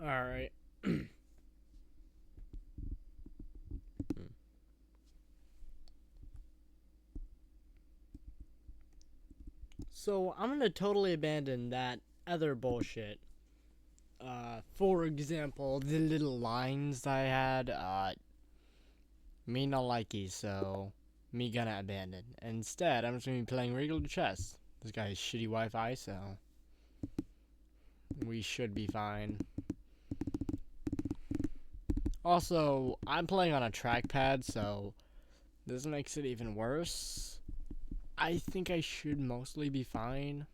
Alright. So I'm gonna totally abandon that other bullshit. For example, the little lines I had, me not likey, so me gonna abandon. Instead, I'm just gonna be playing regular chess. This guy has shitty Wi-Fi, so we should be fine. Also, I'm playing on a trackpad, so this makes it even worse. I think I should mostly be fine.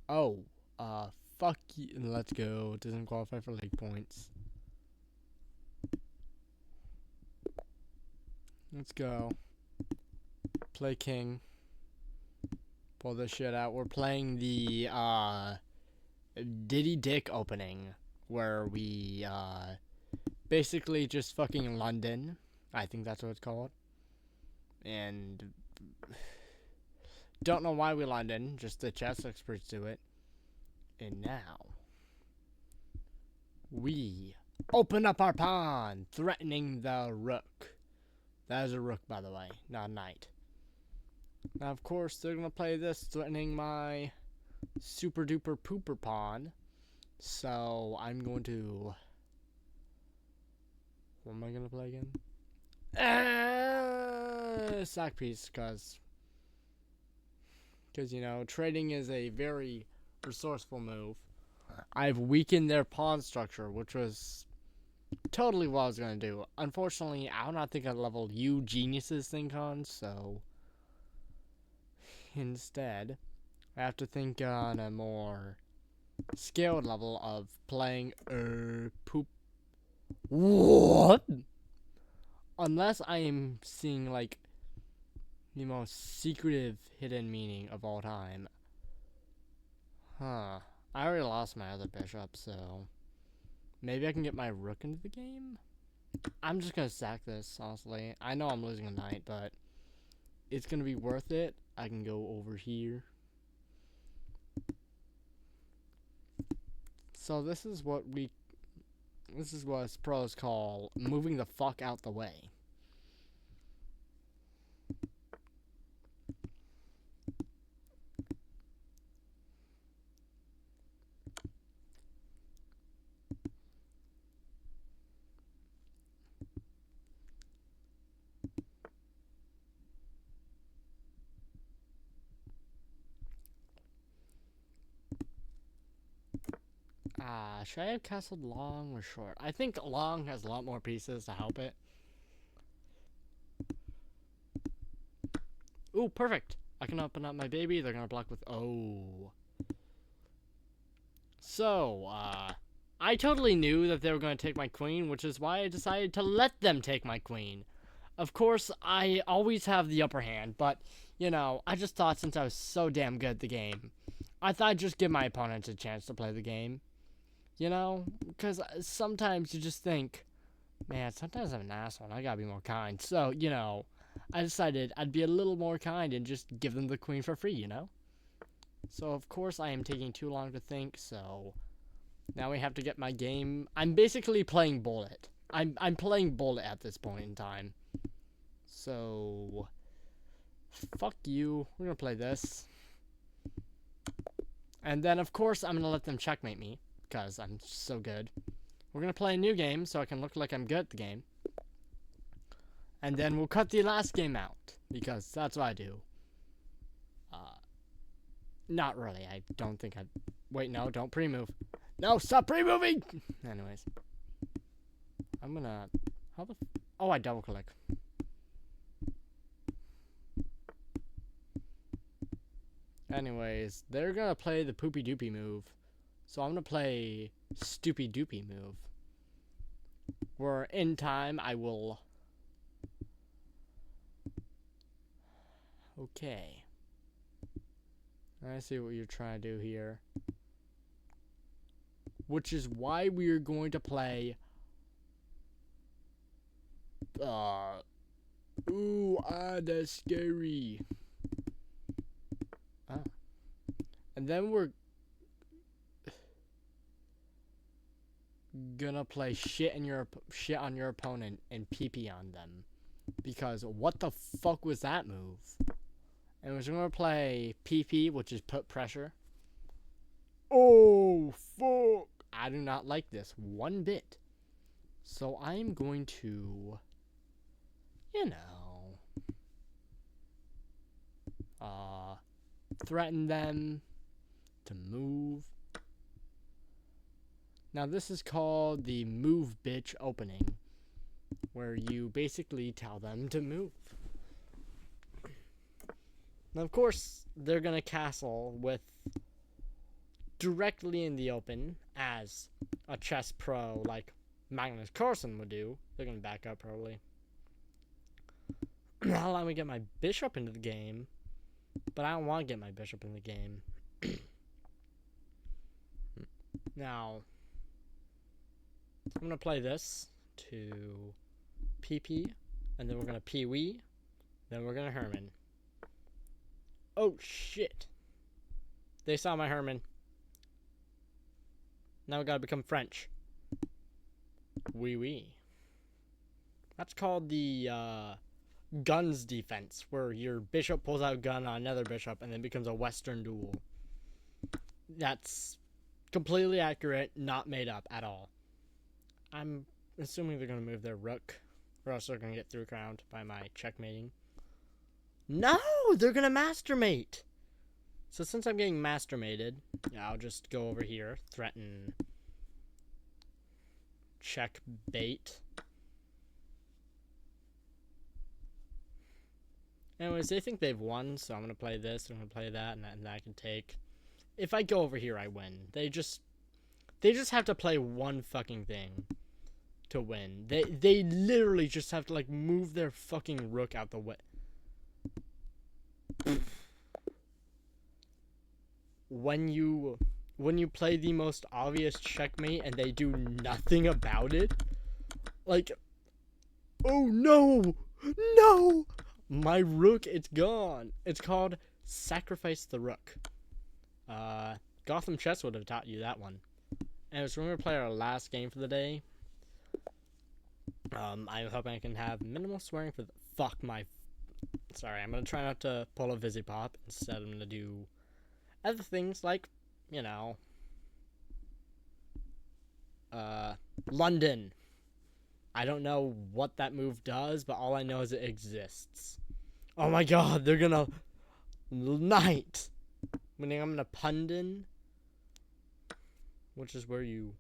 Oh, uh, fuck you. Let's go. It doesn't qualify for league points. Let's go. Play king. Pull this shit out. We're playing the, Diddy Dick opening, where we, basically just fucking London. I think that's what it's called. And don't know why we London, just the chess experts do it. And now we open up our pawn, threatening the rook. That is a rook, by the way, not a knight. Now, of course, they're going to play this, threatening my super duper pooper pawn. So, I'm going to... What am I going to play again? Sack piece, because, you know, trading is a very resourceful move. I've weakened their pawn structure, which was totally what I was going to do. Unfortunately, I do not think I leveled you geniuses think on, so instead, I have to think on a more scaled level of playing poop. What? Unless I am seeing like the most secretive hidden meaning of all time. Huh. I already lost my other bishop, so maybe I can get my rook into the game? I'm just gonna sack this, honestly. I know I'm losing a knight, but it's gonna be worth it. I can go over here. So this is what pros call moving the fuck out the way. Should I have castled long or short? I think long has a lot more pieces to help it. Ooh, perfect. I can open up my baby. They're gonna block with oh. So, I totally knew that they were gonna take my queen, which is why I decided to let them take my queen. Of course, I always have the upper hand, but, you know, I just thought since I was so damn good at the game, I thought I'd just give my opponents a chance to play the game. You know? Because sometimes you just think, man, sometimes I'm an asshole and I gotta be more kind. So, you know, I decided I'd be a little more kind and just give them the queen for free, you know? So, of course, I am taking too long to think, so now we have to get my game. I'm basically playing bullet. I'm playing bullet at this point in time. So, fuck you. We're gonna play this. And then, of course, I'm gonna let them checkmate me, because I'm so good. We're gonna play a new game, so I can look like I'm good at the game. And then we'll cut the last game out, because that's what I do. Not really. I don't think I... Wait, no, don't pre-move. No, stop pre-moving! Anyways. I'm gonna... How the... Oh, I double-click. Anyways, they're gonna play the poopy-doopy move. So I'm gonna play stoopy-doopy move. Where in time, I will... Okay. I see what you're trying to do here. Which is why we're going to play... that's scary. Oh. And then we're... gonna play shit on your opponent and PP on them. Because what the fuck was that move? And we're gonna play PP, which is put pressure. Oh fuck! I do not like this one bit. So I'm going to, threaten them to move. Now this is called the move bitch opening, where you basically tell them to move. Now of course they're gonna castle with directly in the open, as a chess pro like Magnus Carlsen would do. They're gonna back up probably. Not allow me to get my bishop into the game, but I don't want to get my bishop in the game. Now, I'm going to play this to PP, and then we're going to Pee-wee, then we're going to Herman. Oh, shit. They saw my Herman. Now we got to become French. Wee-wee. That's called the guns defense, where your bishop pulls out a gun on another bishop and then becomes a Western duel. That's completely accurate, not made up at all. I'm assuming they're going to move their rook, or else they're going to get through crowned by my checkmating. No! They're going to mastermate! So since I'm getting mastermated, I'll just go over here, threaten check bait. Anyways, they think they've won, so I'm going to play this, I'm going to play that, and I can take. If I go over here, I win. They just have to play one fucking thing to win. They literally just have to, like, move their fucking rook out the way. When you play the most obvious checkmate and they do nothing about it, like, oh no, no, my rook, it's gone. It's called sacrifice the rook. Gotham Chess would have taught you that one. And so we're gonna play our last game for the day. I'm hoping I can have minimal swearing for the sorry, I'm gonna try not to pull a Vizzy Pop. Instead, I'm gonna do other things like, London. I don't know what that move does, but all I know is it exists. Oh my god, they're gonna knight. Meaning I'm gonna pundin, which is where you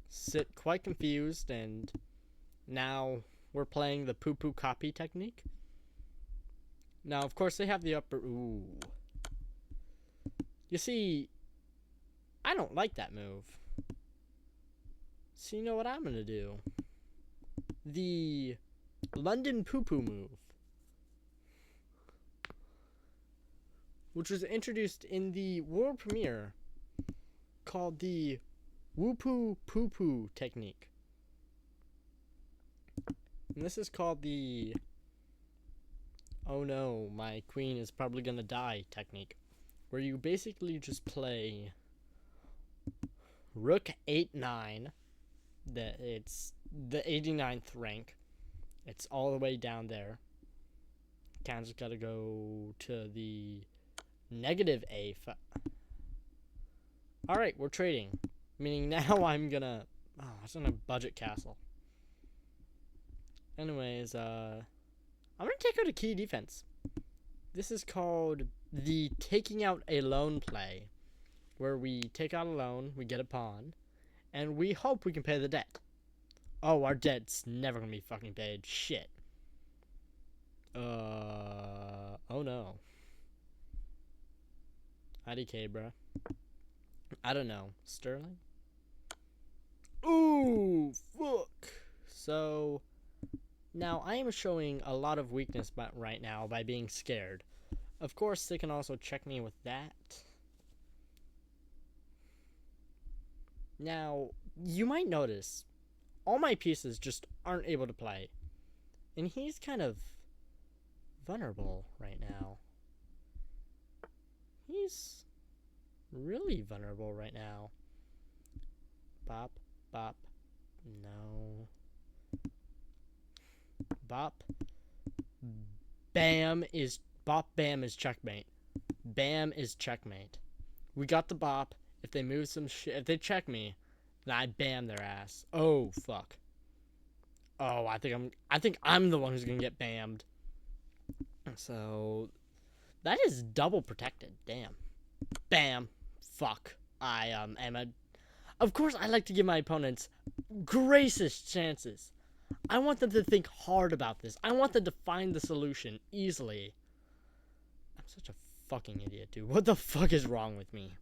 sit quite confused, and now we're playing the poo-poo copy technique. Now, of course, they have the upper... Ooh. You see, I don't like that move. So you know what I'm going to do? The London poo-poo move, which was introduced in the world premiere, called the Whoopoo Poo-poo technique. And this is called the oh no, my queen is probably gonna die technique, where you basically just play rook 8-9. It's the 89th rank. It's all the way down there. Kansas gotta go to the negative A. Alright, we're trading. Meaning now I'm gonna... Oh, I was gonna budget castle. Anyways, I'm gonna take out a key defense. This is called the taking out a loan play, where we take out a loan, we get a pawn, and we hope we can pay the debt. Oh, our debt's never gonna be fucking paid. Shit. Oh no. IDK, bruh. I don't know. Sterling? Ooh, fuck. So, now I am showing a lot of weakness right now by being scared. Of course, they can also check me with that. Now, you might notice, all my pieces just aren't able to play. And he's kind of vulnerable right now. He's really vulnerable right now. Bop, bop. No. Bop. Bam is bop. Bam is checkmate. Bam is checkmate. We got the bop. If they move some shit, if they check me, then I bam their ass. Oh fuck. Oh, I think I'm the one who's gonna get bammed. So that is double protected. Damn. Bam. Fuck. I am a. Of course, I like to give my opponents gracious chances. I want them to think hard about this. I want them to find the solution easily. I'm such a fucking idiot, dude. What the fuck is wrong with me?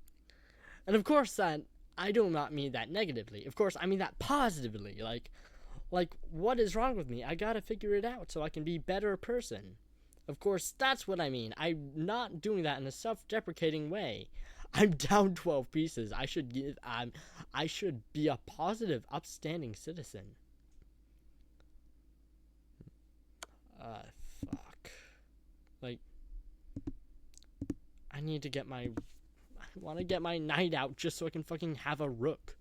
And of course, that I do not mean that negatively. Of course, I mean that positively. Like, what is wrong with me? I gotta figure it out so I can be a better person. Of course, that's what I mean. I'm not doing that in a self-deprecating way. I'm down 12 pieces. I should be a positive, upstanding citizen. Fuck. Like, I want to get my knight out just so I can fucking have a rook.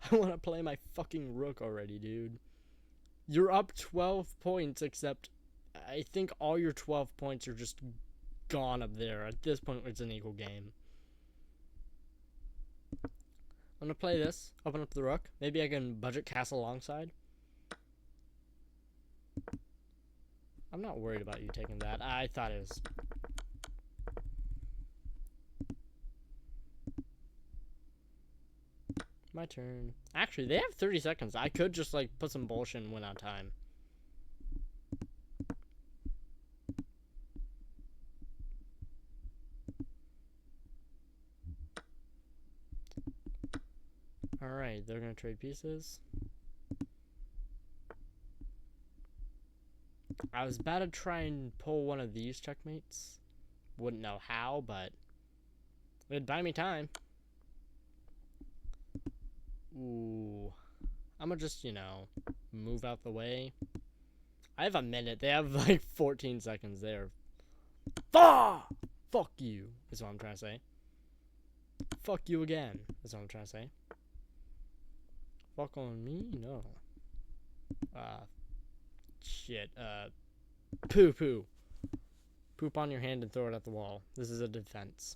I want to play my fucking rook already, dude. You're up 12 points, except I think all your 12 points are just gone up there. At this point, it's an equal game. I'm gonna play this, open up the rook. Maybe I can budget castle alongside. I'm not worried about you taking that. I thought it was... My turn. Actually, they have 30 seconds. I could just, like, put some bullshit and win on time. Alright, they're gonna trade pieces. I was about to try and pull one of these checkmates. Wouldn't know how, but it'd buy me time. Ooh. I'm gonna just, move out the way. I have a minute. They have like 14 seconds there. Fuck you, is what I'm trying to say. Fuck you again, is what I'm trying to say. Fuck on me? No. Shit. Poo. Poop on your hand and throw it at the wall. This is a defense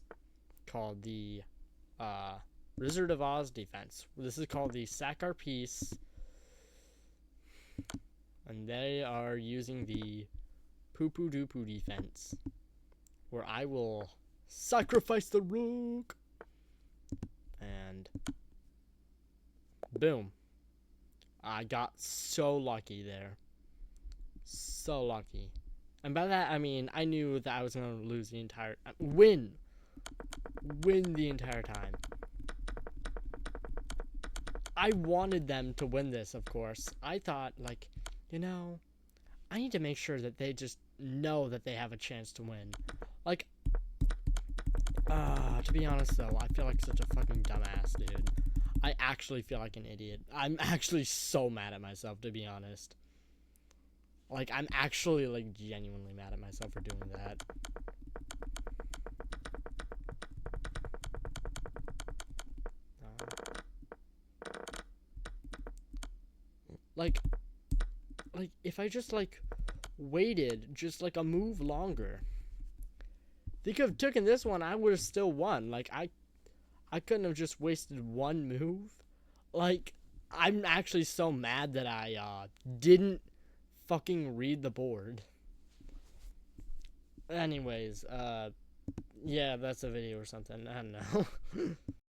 called the, Wizard of Oz defense. This is called the sack our piece. And they are using the poo-poo-doo-poo defense, where I will sacrifice the rook. And boom. I got so lucky there. So lucky. And by that, I mean, I knew that I was going to lose the entire... Win the entire time. I wanted them to win this, of course. I thought, like, I need to make sure that they just know that they have a chance to win. Like, to be honest, though, I feel like such a fucking dumbass, dude. I actually feel like an idiot. I'm actually so mad at myself, to be honest. Like, I'm actually, like, genuinely mad at myself for doing that. Like, if I just, like, waited just, like, a move longer, they could have taken this one, I would have still won. Like, I couldn't have just wasted one move. Like, I'm actually so mad that I, didn't fucking read the board. Anyways, yeah, that's a video or something. I don't know.